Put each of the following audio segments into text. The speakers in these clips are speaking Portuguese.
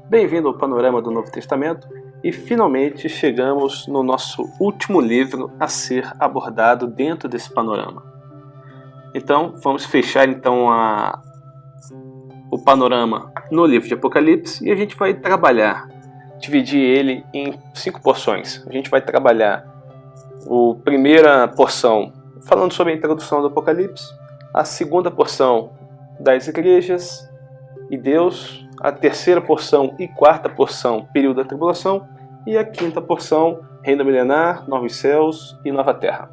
Bem-vindo ao Panorama do Novo Testamento e finalmente chegamos no nosso último livro a ser abordado dentro desse panorama. Então vamos fechar o panorama no livro de Apocalipse e a gente vai dividir ele em 5 porções. A gente vai trabalhar a primeira porção falando sobre a introdução do Apocalipse, a segunda porção das igrejas e Deus, a terceira porção e quarta porção, período da tribulação, e a quinta porção, reino milenar, novos céus e nova terra.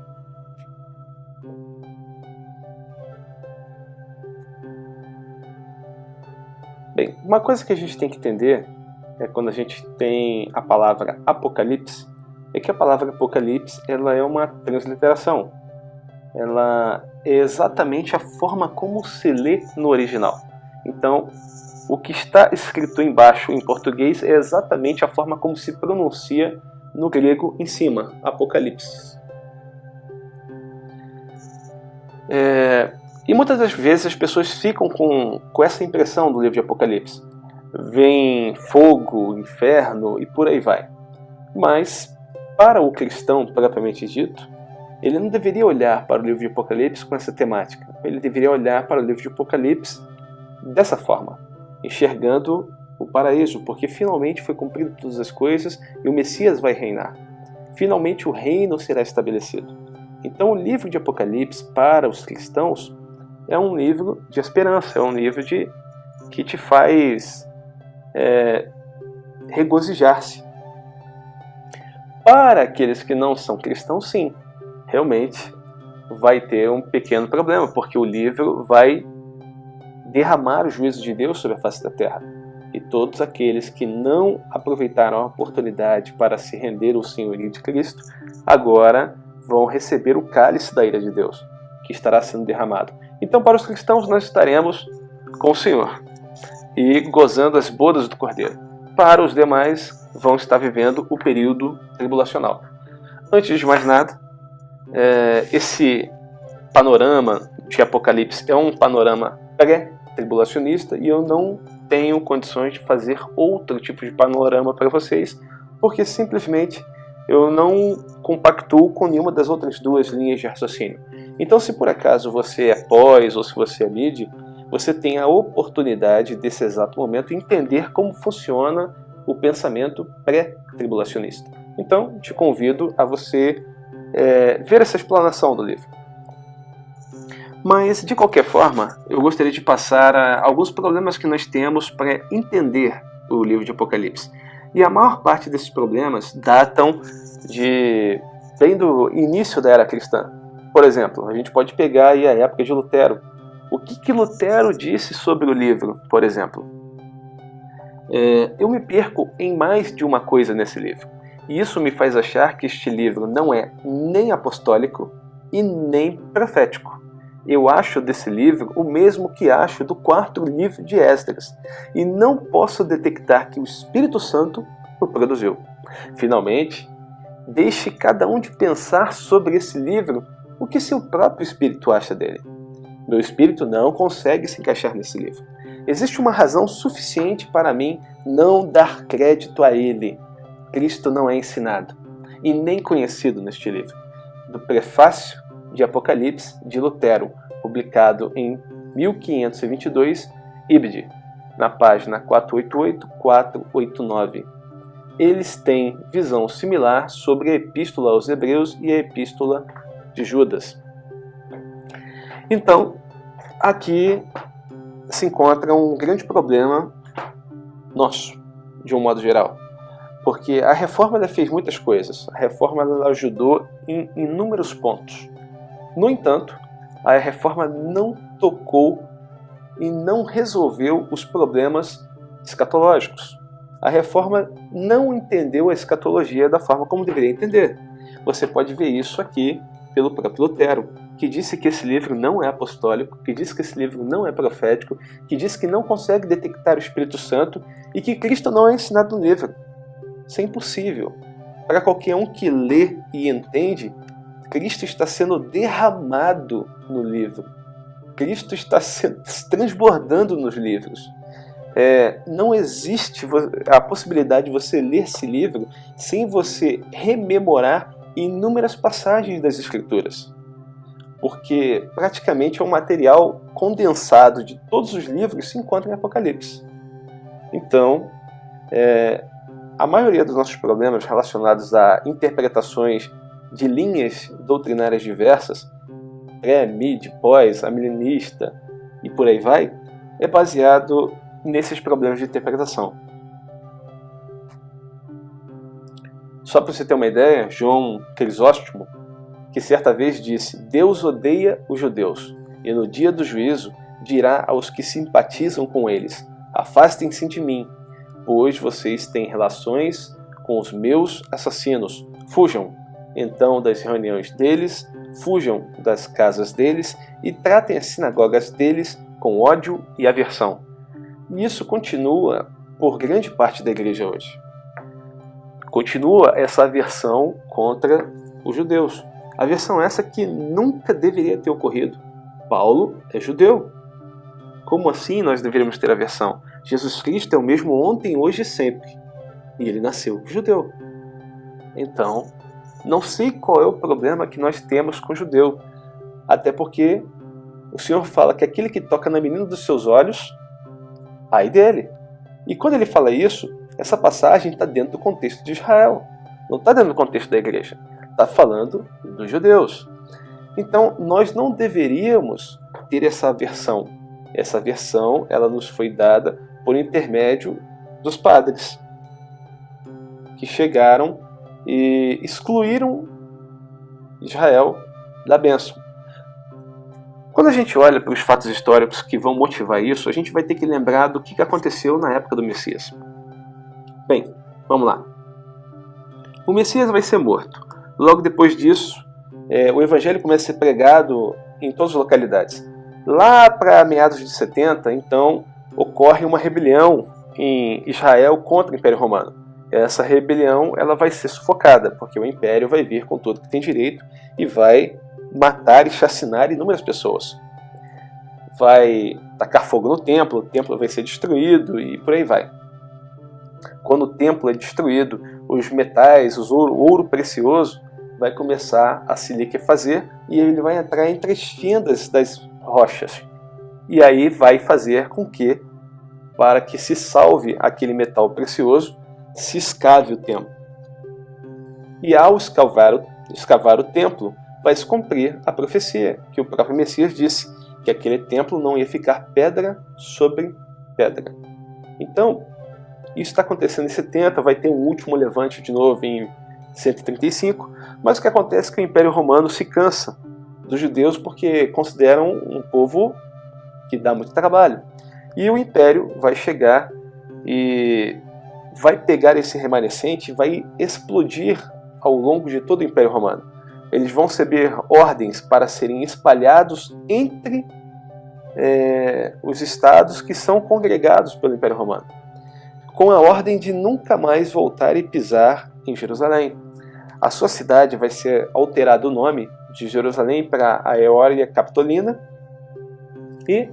Bem, uma coisa que a gente tem que entender quando a gente tem a palavra Apocalipse, é que a palavra Apocalipse ela é uma transliteração. Ela é exatamente a forma como se lê no original. Então, o que está escrito embaixo em português é exatamente a forma como se pronuncia no grego em cima, Apocalipse. E muitas das vezes as pessoas ficam com essa impressão do livro de Apocalipse. Vem fogo, inferno e por aí vai. Mas, para o cristão propriamente dito, ele não deveria olhar para o livro de Apocalipse com essa temática. Ele deveria olhar para o livro de Apocalipse dessa forma, enxergando o paraíso, porque finalmente foi cumprido todas as coisas e o Messias vai reinar. Finalmente o reino será estabelecido. Então o livro de Apocalipse para os cristãos é um livro de esperança, é um livro que te faz regozijar-se. Para aqueles que não são cristãos, sim, realmente vai ter um pequeno problema, porque o livro vai derramar o juízo de Deus sobre a face da terra. E todos aqueles que não aproveitaram a oportunidade para se render ao senhorio de Cristo, agora vão receber o cálice da ira de Deus, que estará sendo derramado. Então, para os cristãos, nós estaremos com o Senhor e gozando as bodas do Cordeiro. Para os demais, vão estar vivendo o período tribulacional. Antes de mais nada, esse panorama de Apocalipse é um panorama pré-tribulacionista e eu não tenho condições de fazer outro tipo de panorama para vocês, porque simplesmente eu não compactuo com nenhuma das outras duas linhas de raciocínio. Então, se por acaso você é pós ou se você é mid, você tem a oportunidade desse exato momento entender como funciona o pensamento pré-tribulacionista. Então, te convido a você ver essa explanação do livro. Mas, de qualquer forma, eu gostaria de passar alguns problemas que nós temos para entender o livro de Apocalipse. E a maior parte desses problemas datam bem do início da era cristã. Por exemplo, a gente pode pegar aí a época de Lutero. O que Lutero disse sobre o livro, por exemplo? Eu me perco em mais de uma coisa nesse livro. E isso me faz achar que este livro não é nem apostólico e nem profético. Eu acho desse livro o mesmo que acho do 4º livro de Esdras. E não posso detectar que o Espírito Santo o produziu. Finalmente, deixe cada um de pensar sobre esse livro o que seu próprio espírito acha dele. Meu espírito não consegue se encaixar nesse livro. Existe uma razão suficiente para mim não dar crédito a ele. Cristo não é ensinado e nem conhecido neste livro. Do prefácio de Apocalipse de Lutero, publicado em 1522, Ibid, na página 488-489. Eles têm visão similar sobre a Epístola aos Hebreus e a Epístola de Judas. Então, aqui se encontra um grande problema nosso, de um modo geral. Porque a Reforma ela fez muitas coisas. A Reforma ela ajudou em inúmeros pontos. No entanto, a Reforma não tocou e não resolveu os problemas escatológicos. A Reforma não entendeu a escatologia da forma como deveria entender. Você pode ver isso aqui pelo próprio Lutero, que disse que esse livro não é apostólico, que disse que esse livro não é profético, que disse que não consegue detectar o Espírito Santo e que Cristo não é ensinado no livro. Isso é impossível. Para qualquer um que lê e entende, Cristo está sendo derramado no livro. Cristo está transbordando nos livros. não existe a possibilidade de você ler esse livro sem você rememorar inúmeras passagens das Escrituras. Porque praticamente é um material condensado de todos os livros que se encontra em Apocalipse. Então, a maioria dos nossos problemas relacionados a interpretações de linhas doutrinárias diversas, pré, mid, pós, amilenista e por aí vai, é baseado nesses problemas de interpretação. Só para você ter uma ideia, João Crisóstomo, que certa vez disse: Deus odeia os judeus, e no dia do juízo dirá aos que simpatizam com eles: afastem-se de mim, pois vocês têm relações com os meus assassinos. Fujam, então, das reuniões deles, fujam das casas deles e tratem as sinagogas deles com ódio e aversão. E isso continua por grande parte da igreja hoje. Continua essa aversão contra os judeus. Aversão essa que nunca deveria ter ocorrido. Paulo é judeu. Como assim nós deveríamos ter aversão? Jesus Cristo é o mesmo ontem, hoje e sempre. E ele nasceu judeu. Então, não sei qual é o problema que nós temos com o judeu. Até porque o Senhor fala que aquele que toca na menina dos seus olhos, ai dele. E quando ele fala isso, essa passagem está dentro do contexto de Israel. Não está dentro do contexto da igreja. Está falando dos judeus. Então, nós não deveríamos ter essa aversão. Essa aversão, ela nos foi dada por intermédio dos padres, que chegaram e excluíram Israel da bênção. Quando a gente olha para os fatos históricos que vão motivar isso, a gente vai ter que lembrar do que aconteceu na época do Messias. Bem, vamos lá. O Messias vai ser morto. Logo depois disso, o Evangelho começa a ser pregado em todas as localidades. Lá para meados de 70, então, ocorre uma rebelião em Israel contra o Império Romano. Essa rebelião ela vai ser sufocada, porque o Império vai vir com tudo que tem direito e vai matar e chacinar inúmeras pessoas. Vai tacar fogo no templo, o templo vai ser destruído e por aí vai. Quando o templo é destruído, os metais, o ouro precioso, vai começar a se liquefazer e ele vai entrar entre as fendas das rochas. E aí vai fazer com que, para que se salve aquele metal precioso, se escave o templo. E ao escavar o templo, vai se cumprir a profecia, que o próprio Messias disse, que aquele templo não ia ficar pedra sobre pedra. Então, isso está acontecendo em 70, vai ter um último levante de novo em 135, mas o que acontece é que o Império Romano se cansa dos judeus porque consideram um povo que dá muito trabalho. E o Império vai chegar e vai pegar esse remanescente e vai explodir ao longo de todo o Império Romano. Eles vão receber ordens para serem espalhados entre os estados que são congregados pelo Império Romano, com a ordem de nunca mais voltar e pisar em Jerusalém. A sua cidade vai ser alterado o nome de Jerusalém para Aeólia Capitolina e,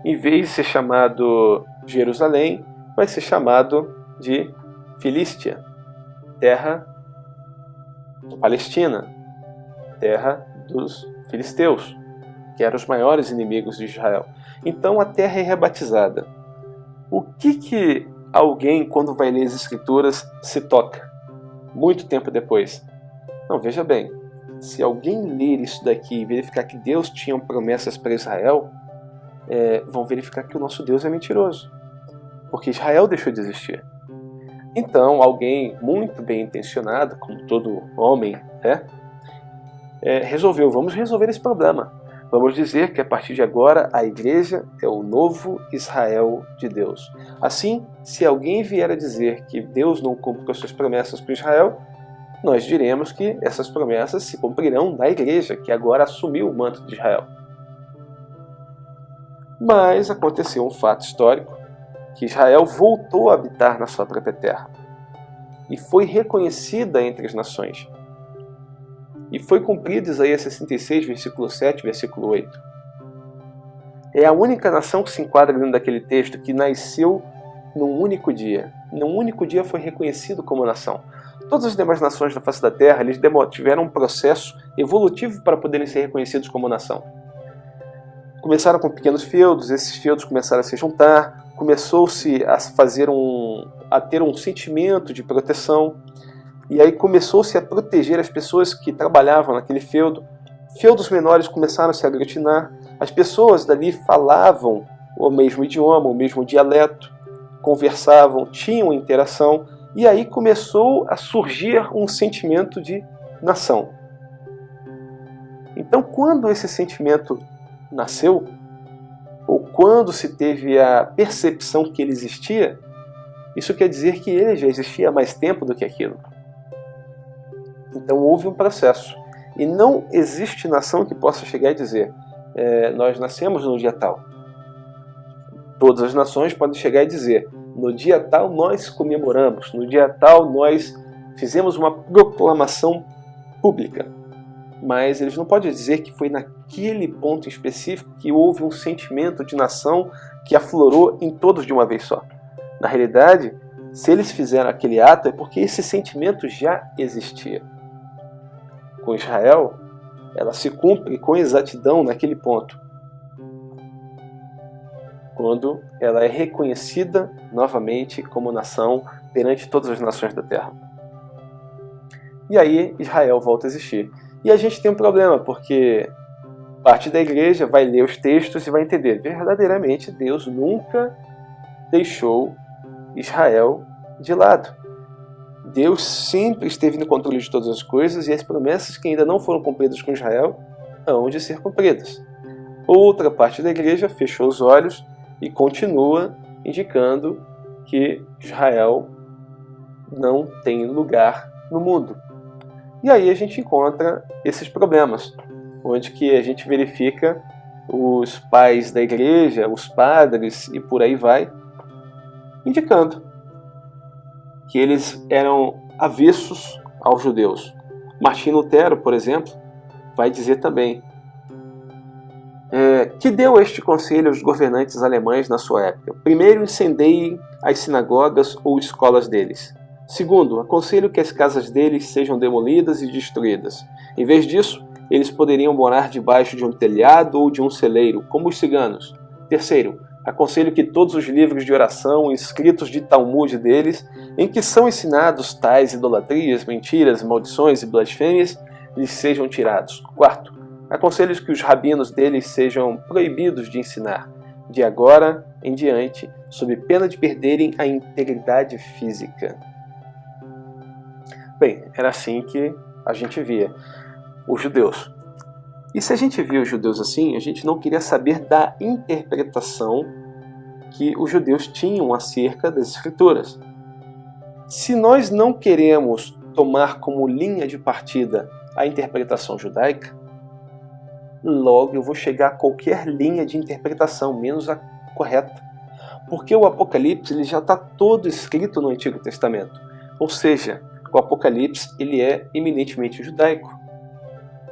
em vez de ser chamado Jerusalém, vai ser chamado de Filístia, terra da Palestina, terra dos filisteus, que eram os maiores inimigos de Israel. Então a terra é rebatizada. O que alguém, quando vai ler as Escrituras, se toca? Muito tempo depois. Não, veja bem, se alguém ler isso daqui e verificar que Deus tinha promessas para Israel, vão verificar que o nosso Deus é mentiroso, porque Israel deixou de existir. Então, alguém muito bem intencionado, como todo homem, vamos resolver esse problema. Vamos dizer que a partir de agora a igreja é o novo Israel de Deus. Assim, se alguém vier a dizer que Deus não cumpre com as suas promessas para Israel, nós diremos que essas promessas se cumprirão na igreja, que agora assumiu o manto de Israel. Mas aconteceu um fato histórico, que Israel voltou a habitar na sua própria terra e foi reconhecida entre as nações. E foi cumprido Isaías 66, versículo 7, versículo 8. É a única nação que se enquadra dentro daquele texto que nasceu num único dia. Num único dia foi reconhecido como nação. Todas as demais nações da face da Terra, eles tiveram um processo evolutivo para poderem ser reconhecidos como nação. Começaram com pequenos feudos, esses feudos começaram a se juntar, começou-se a ter um sentimento de proteção, e aí começou-se a proteger as pessoas que trabalhavam naquele feudo. Feudos menores começaram a se aglutinar, as pessoas dali falavam o mesmo idioma, o mesmo dialeto, conversavam, tinham interação, e aí começou a surgir um sentimento de nação. Então, quando esse sentimento nasceu, ou quando se teve a percepção que ele existia, isso quer dizer que ele já existia há mais tempo do que aquilo. Então houve um processo. E não existe nação que possa chegar e dizer nós nascemos no dia tal. Todas as nações podem chegar e dizer no dia tal nós comemoramos, no dia tal nós fizemos uma proclamação pública. Mas eles não podem dizer que foi naquele ponto específico que houve um sentimento de nação que aflorou em todos de uma vez só. Na realidade, se eles fizeram aquele ato é porque esse sentimento já existia. Com Israel, ela se cumpre com exatidão naquele ponto, quando ela é reconhecida novamente como nação perante todas as nações da terra. E aí Israel volta a existir. E a gente tem um problema, porque parte da igreja vai ler os textos e vai entender verdadeiramente Deus nunca deixou Israel de lado. Deus sempre esteve no controle de todas as coisas e as promessas que ainda não foram cumpridas com Israel hão de ser cumpridas. Outra parte da igreja fechou os olhos e continua indicando que Israel não tem lugar no mundo. E aí a gente encontra esses problemas, onde que a gente verifica os pais da igreja, os padres e por aí vai, indicando que eles eram avessos aos judeus. Martinho Lutero, por exemplo, vai dizer também que deu este conselho aos governantes alemães na sua época. Primeiro, incendeiem as sinagogas ou escolas deles. Segundo, aconselho que as casas deles sejam demolidas e destruídas. Em vez disso, eles poderiam morar debaixo de um telhado ou de um celeiro, como os ciganos. Terceiro, aconselho que todos os livros de oração escritos de Talmud deles, em que são ensinados tais idolatrias, mentiras, maldições e blasfêmias, lhes sejam tirados. Quarto, aconselho que os rabinos deles sejam proibidos de ensinar, de agora em diante, sob pena de perderem a integridade física. Bem, era assim que a gente via os judeus. E se a gente via os judeus assim, a gente não queria saber da interpretação que os judeus tinham acerca das Escrituras. Se nós não queremos tomar como linha de partida a interpretação judaica, logo eu vou chegar a qualquer linha de interpretação, menos a correta. Porque o Apocalipse ele já está todo escrito no Antigo Testamento. Ou seja, o Apocalipse ele é eminentemente judaico.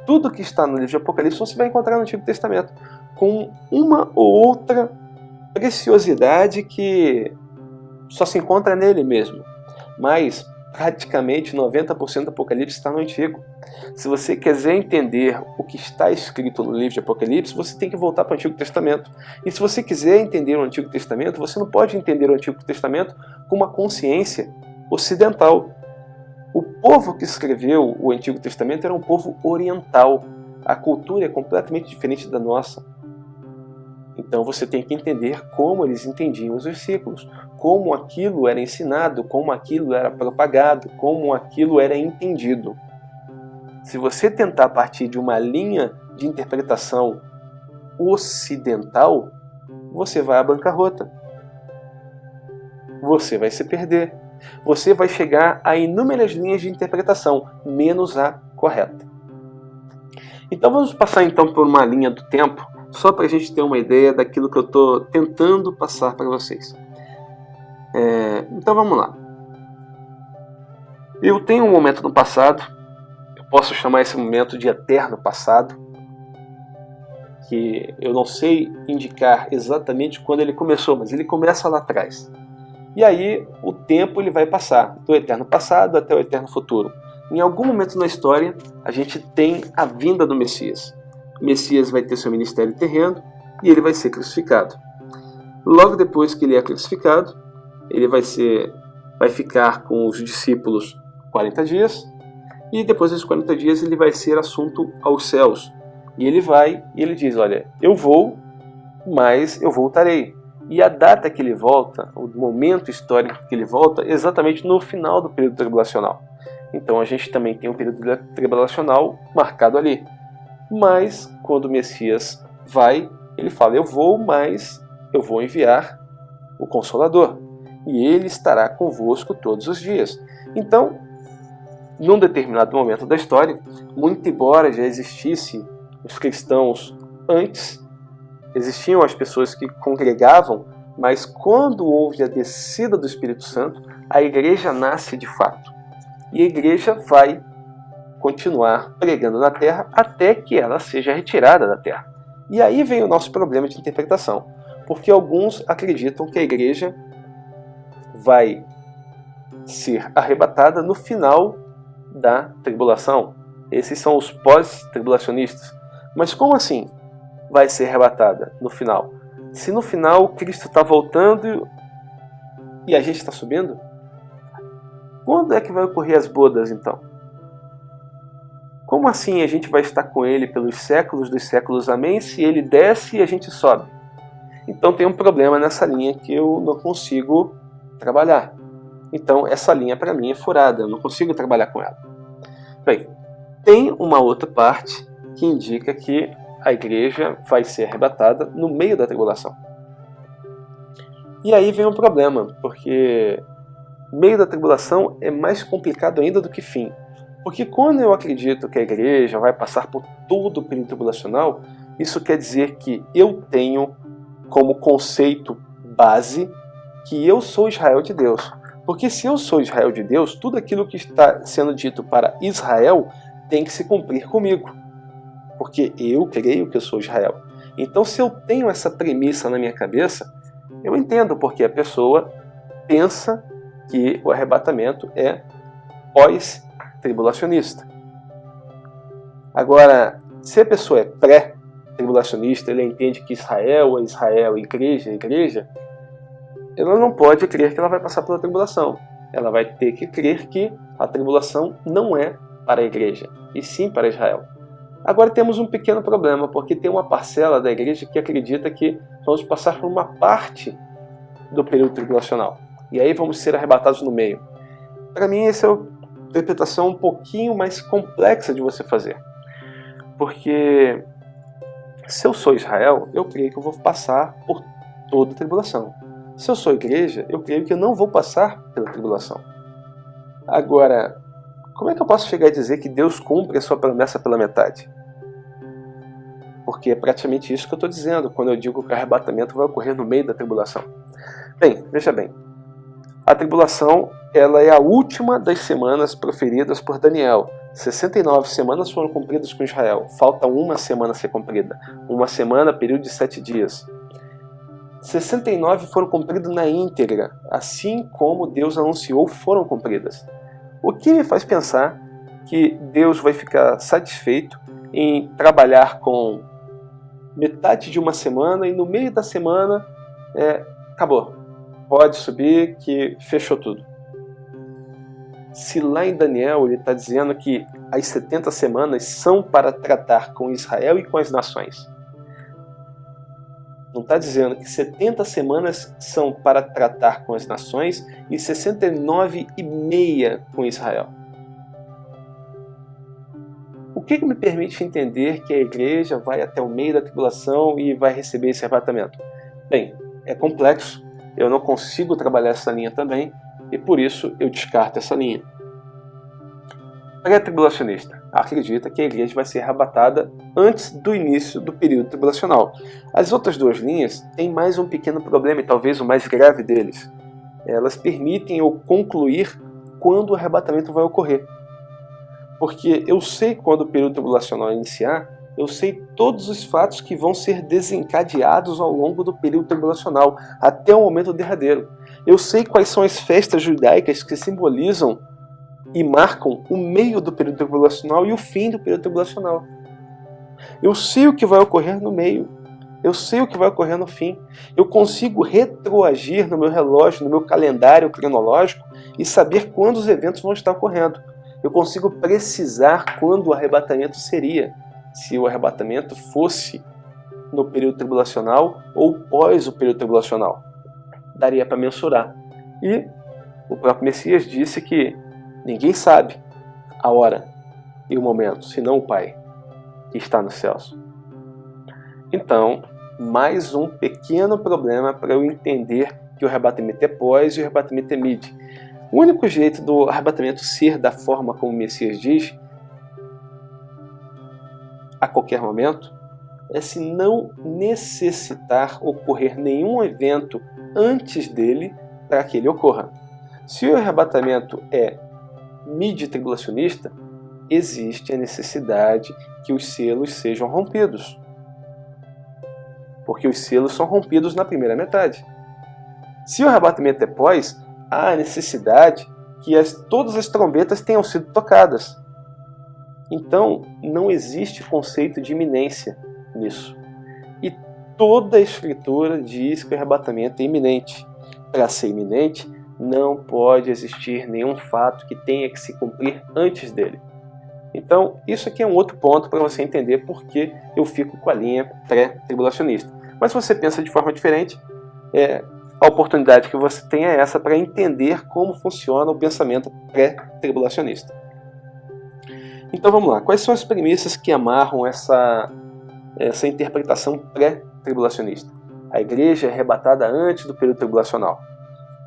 Tudo que está no livro de Apocalipse você vai encontrar no Antigo Testamento, com uma ou outra preciosidade que só se encontra nele mesmo. Mas praticamente 90% do Apocalipse está no Antigo. Se você quiser entender o que está escrito no livro de Apocalipse, você tem que voltar para o Antigo Testamento. E se você quiser entender o Antigo Testamento, você não pode entender o Antigo Testamento com uma consciência ocidental. O povo que escreveu o Antigo Testamento era um povo oriental. A cultura é completamente diferente da nossa. Então você tem que entender como eles entendiam os versículos, como aquilo era ensinado, como aquilo era propagado, como aquilo era entendido. Se você tentar partir de uma linha de interpretação ocidental, você vai à bancarrota. Você vai se perder. Você vai chegar a inúmeras linhas de interpretação, menos a correta. Então vamos passar então por uma linha do tempo, só para a gente ter uma ideia daquilo que eu estou tentando passar para vocês. Então vamos lá. Eu tenho um momento no passado, eu posso chamar esse momento de eterno passado. que eu não sei indicar exatamente quando ele começou, mas ele começa lá atrás. E aí o tempo ele vai passar, do eterno passado até o eterno futuro. Em algum momento na história, a gente tem a vinda do Messias. O Messias vai ter seu ministério terreno e ele vai ser crucificado. Logo depois que ele é crucificado, ele vai ficar com os discípulos 40 dias, e depois desses 40 dias ele vai ser assunto aos céus. E ele diz, olha, eu vou, mas eu voltarei. E a data que ele volta, o momento histórico que ele volta, é exatamente no final do período tribulacional. Então a gente também tem um período tribulacional marcado ali. Mas quando o Messias vai, ele fala, eu vou, mas eu vou enviar o Consolador. E ele estará convosco todos os dias. Então, num determinado momento da história, muito embora já existisse os cristãos antes, existiam as pessoas que congregavam, mas quando houve a descida do Espírito Santo, a igreja nasce de fato. E a igreja vai continuar pregando na terra até que ela seja retirada da terra. E aí vem o nosso problema de interpretação, porque alguns acreditam que a igreja vai ser arrebatada no final da tribulação. Esses são os pós-tribulacionistas. Mas como assim vai ser arrebatada no final? Se no final Cristo está voltando e a gente está subindo? Quando é que vai ocorrer as bodas então? Como assim a gente vai estar com ele pelos séculos dos séculos, amém, se ele desce e a gente sobe? Então tem um problema nessa linha que eu não consigo trabalhar. Então essa linha para mim é furada, eu não consigo trabalhar com ela. Bem, tem uma outra parte que indica que a igreja vai ser arrebatada no meio da tribulação. E aí vem um problema, porque meio da tribulação é mais complicado ainda do que fim. Porque quando eu acredito que a igreja vai passar por todo o período tribulacional, isso quer dizer que eu tenho como conceito base que eu sou Israel de Deus. Porque se eu sou Israel de Deus, tudo aquilo que está sendo dito para Israel tem que se cumprir comigo. Porque eu creio que eu sou Israel. Então se eu tenho essa premissa na minha cabeça, eu entendo porque a pessoa pensa que o arrebatamento é pós-tribulacionista. Agora, se a pessoa é pré-tribulacionista, ela entende que Israel é Israel, igreja é igreja, ela não pode crer que ela vai passar pela tribulação. Ela vai ter que crer que a tribulação não é para a igreja, e sim para Israel. Agora temos um pequeno problema, porque tem uma parcela da igreja que acredita que vamos passar por uma parte do período tribulacional. E aí vamos ser arrebatados no meio. Para mim, essa é uma interpretação um pouquinho mais complexa de você fazer. Porque se eu sou Israel, eu creio que eu vou passar por toda a tribulação. Se eu sou igreja, eu creio que eu não vou passar pela tribulação. Agora, como é que eu posso chegar a dizer que Deus cumpre a sua promessa pela metade? Porque é praticamente isso que eu estou dizendo quando eu digo que o arrebatamento vai ocorrer no meio da tribulação. Bem, veja bem. A tribulação ela é a última das semanas proferidas por Daniel. 69 semanas foram cumpridas com Israel. Falta uma semana a ser cumprida. Uma semana, período de 7 dias. 69 foram cumpridas na íntegra, assim como Deus anunciou, foram cumpridas. O que me faz pensar que Deus vai ficar satisfeito em trabalhar com metade de uma semana e no meio da semana acabou. Pode subir que fechou tudo. Se lá em Daniel ele está dizendo que as 70 semanas são para tratar com Israel e com as nações. Não está dizendo que 70 semanas são para tratar com as nações e 69,5 com Israel. O que me permite entender que a igreja vai até o meio da tribulação e vai receber esse arrebatamento? Bem, é complexo, eu não consigo trabalhar essa linha também e por isso eu descarto essa linha. Pré-tribulacionista acredita que a igreja vai ser arrebatada antes do início do período tribulacional. As outras duas linhas têm mais um pequeno problema e talvez o mais grave deles. Elas permitem eu concluir quando o arrebatamento vai ocorrer. Porque eu sei quando o período tribulacional iniciar Eu sei todos os fatos que vão ser desencadeados ao longo do período tribulacional, até o momento derradeiro. Eu sei quais são as festas judaicas que simbolizam e marcam o meio do período tribulacional e o fim do período tribulacional. Eu sei o que vai ocorrer no meio. Eu sei o que vai ocorrer no fim. Eu consigo retroagir no meu relógio, no meu calendário cronológico e saber quando os eventos vão estar ocorrendo. Eu consigo precisar quando o arrebatamento seria. Se o arrebatamento fosse no período tribulacional ou pós o período tribulacional. Daria para mensurar. E o próprio Messias disse que ninguém sabe a hora e o momento, senão o Pai, que está nos céus. Então, mais um pequeno problema para eu entender que o arrebatamento é pós e o arrebatamento é mid. O único jeito do arrebatamento ser da forma como o Messias diz, a qualquer momento, é se não necessitar ocorrer nenhum evento antes dele para que ele ocorra. Se o arrebatamento é mid-tribulacionista, existe a necessidade que os selos sejam rompidos. Porque os selos são rompidos na primeira metade. Se o arrebatamento é pós, há a necessidade que todas as trombetas tenham sido tocadas. Então, não existe conceito de iminência nisso. E toda a Escritura diz que o arrebatamento é iminente. Para ser iminente, não pode existir nenhum fato que tenha que se cumprir antes dele. Então, isso aqui é um outro ponto para você entender por que eu fico com a linha pré-tribulacionista. Mas se você pensa de forma diferente, a oportunidade que você tem é essa para entender como funciona o pensamento pré-tribulacionista. Então vamos lá, quais são as premissas que amarram essa interpretação pré-tribulacionista? A igreja é arrebatada antes do período tribulacional.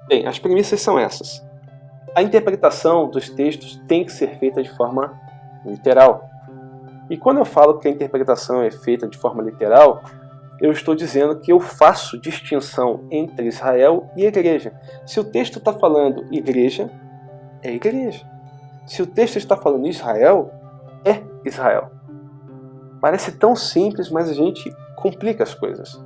Bem, as premissas são essas. A interpretação dos textos tem que ser feita de forma literal. E quando eu falo que a interpretação é feita de forma literal, eu estou dizendo que eu faço distinção entre Israel e igreja. Se o texto está falando igreja, é igreja. Se o texto está falando Israel, é Israel. Parece tão simples, mas a gente complica as coisas.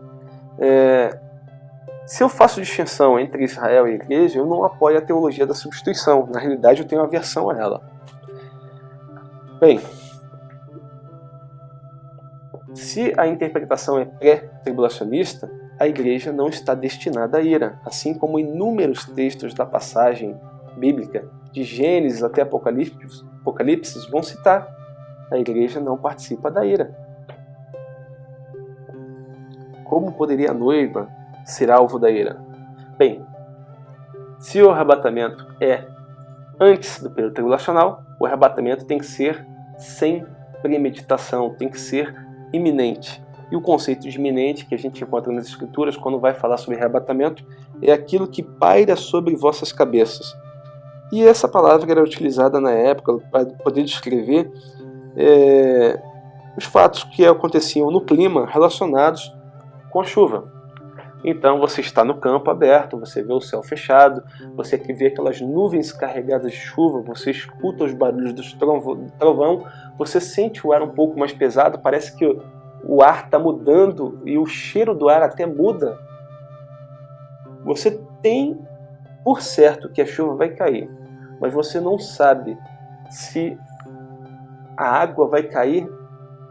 Se eu faço distinção entre Israel e igreja, eu não apoio a teologia da substituição. Na realidade, eu tenho aversão a ela. Bem, se a interpretação é pré-tribulacionista, a igreja não está destinada à ira, assim como inúmeros textos da passagem bíblica, de Gênesis até Apocalipse, vão citar. A igreja não participa da ira. Como poderia a noiva ser alvo da ira? Bem, se o arrebatamento é antes do período tribulacional, o arrebatamento tem que ser sem premeditação, tem que ser iminente. E o conceito de iminente que a gente encontra nas Escrituras, quando vai falar sobre arrebatamento, é aquilo que paira sobre vossas cabeças. E essa palavra era utilizada na época para poder descrever os fatos que aconteciam no clima relacionados com a chuva. Então você está no campo aberto, você vê o céu fechado, você vê aquelas nuvens carregadas de chuva, você escuta os barulhos do trovão, você sente o ar um pouco mais pesado, parece que o ar está mudando e o cheiro do ar até muda. Você tem por certo que a chuva vai cair, mas você não sabe se a água vai cair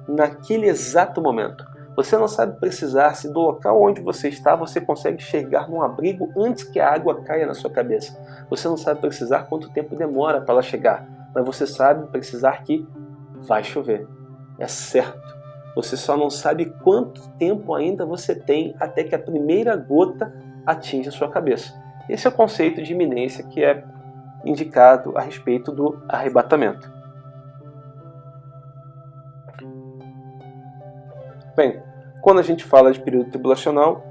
naquele exato momento. Você não sabe precisar se do local onde você está, você consegue chegar num abrigo antes que a água caia na sua cabeça. Você não sabe precisar quanto tempo demora para ela chegar, mas você sabe precisar que vai chover. É certo. Você só não sabe quanto tempo ainda você tem até que a primeira gota atinja a sua cabeça. Esse é o conceito de iminência que é indicado a respeito do arrebatamento. Bem, quando a gente fala de período tribulacional,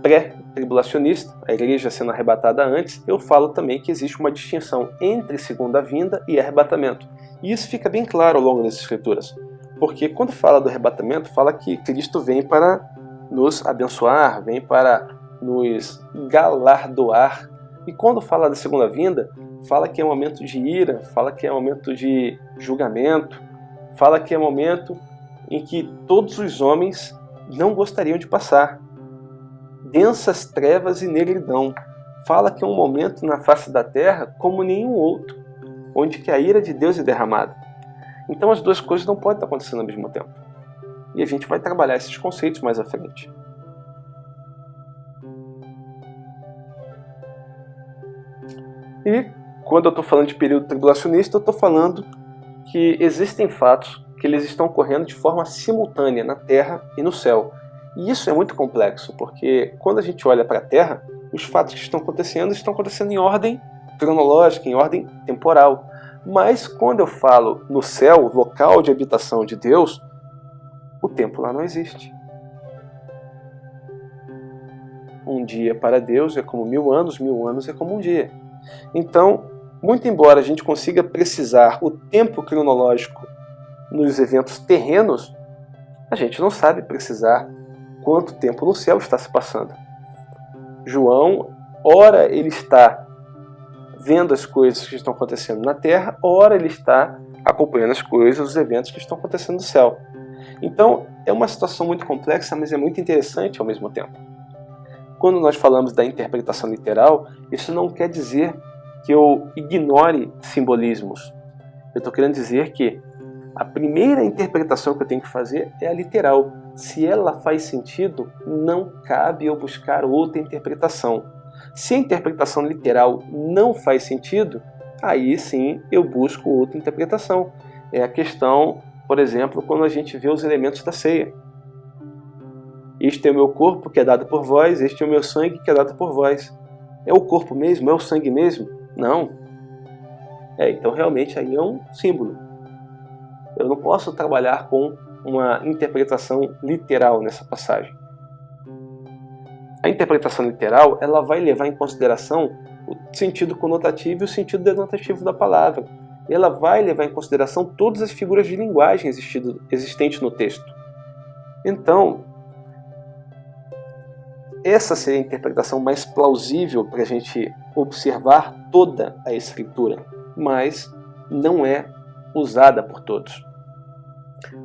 pré-tribulacionista, a igreja sendo arrebatada antes, eu falo também que existe uma distinção entre segunda vinda e arrebatamento. E isso fica bem claro ao longo das Escrituras. Porque quando fala do arrebatamento, fala que Cristo vem para nos abençoar, vem para nos galardoar. E quando fala da segunda vinda, fala que é um momento de ira, fala que é um momento de julgamento, fala que é momento em que todos os homens não gostariam de passar. Densas trevas e negridão. Fala que é um momento na face da terra como nenhum outro, onde que a ira de Deus é derramada. Então as duas coisas não podem estar acontecendo ao mesmo tempo. E a gente vai trabalhar esses conceitos mais à frente. E quando eu estou falando de período tribulacionista, eu estou falando que existem fatos que eles estão ocorrendo de forma simultânea na Terra e no céu. E isso é muito complexo, porque quando a gente olha para a Terra, os fatos que estão acontecendo em ordem cronológica, em ordem temporal. Mas quando eu falo no céu, local de habitação de Deus, o tempo lá não existe. Um dia para Deus é como 1000 anos é como um dia. Então, muito embora a gente consiga precisar o tempo cronológico nos eventos terrenos, a gente não sabe precisar quanto tempo no céu está se passando. João, ora ele está vendo as coisas que estão acontecendo na terra, ora ele está acompanhando as coisas, os eventos que estão acontecendo no céu. Então, é uma situação muito complexa, mas é muito interessante ao mesmo tempo. Quando nós falamos da interpretação literal, isso não quer dizer que eu ignore simbolismos. Eu estou querendo dizer que a primeira interpretação que eu tenho que fazer é a literal. Se ela faz sentido, não cabe eu buscar outra interpretação. Se a interpretação literal não faz sentido, aí sim eu busco outra interpretação. É a questão, por exemplo, quando a gente vê os elementos da ceia. Este é o meu corpo que é dado por vós, este é o meu sangue que é dado por vós. É o corpo mesmo? É o sangue mesmo? Não. Então realmente aí é um símbolo. Eu não posso trabalhar com uma interpretação literal nessa passagem. A interpretação literal, ela vai levar em consideração o sentido conotativo e o sentido denotativo da palavra. E ela vai levar em consideração todas as figuras de linguagem existentes no texto. Então, essa seria a interpretação mais plausível para a gente observar toda a Escritura, mas não é usada por todos.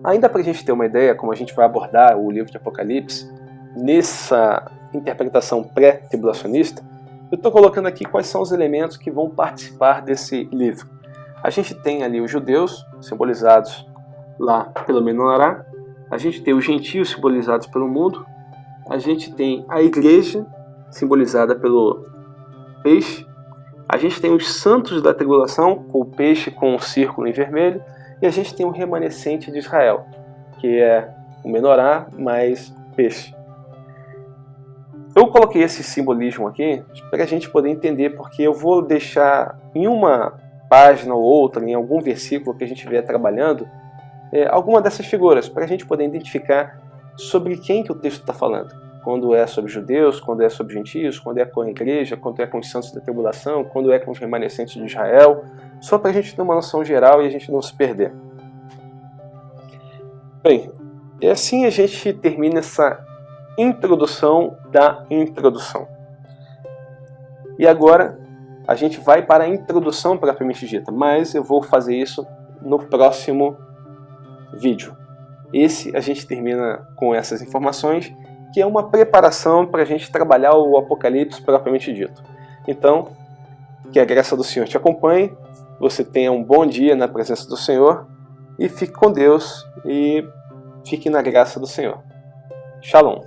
Ainda para a gente ter uma ideia como a gente vai abordar o livro de Apocalipse, nessa interpretação pré-tribulacionista, eu estou colocando aqui quais são os elementos que vão participar desse livro. A gente tem ali os judeus, simbolizados lá pelo menorá, a gente tem os gentios, simbolizados pelo mundo, a gente tem a igreja, simbolizada pelo peixe, a gente tem os santos da tribulação, com o peixe com um círculo em vermelho, e a gente tem o remanescente de Israel, que é o menorá mais peixe. Eu coloquei esse simbolismo aqui para a gente poder entender, porque eu vou deixar em uma página ou outra, em algum versículo que a gente vier trabalhando, alguma dessas figuras, para a gente poder identificar sobre quem que o texto está falando. Quando é sobre judeus, quando é sobre gentios, quando é com a igreja, quando é com os santos da tribulação, quando é com os remanescentes de Israel, só para a gente ter uma noção geral e a gente não se perder. Bem, e assim a gente termina essa introdução da introdução. E agora a gente vai para a introdução propriamente dita, mas eu vou fazer isso no próximo vídeo. Esse a gente termina com essas informações, que é uma preparação para a gente trabalhar o Apocalipse propriamente dito. Então, que a graça do Senhor te acompanhe, você tenha um bom dia na presença do Senhor, e fique com Deus, e fique na graça do Senhor. Shalom.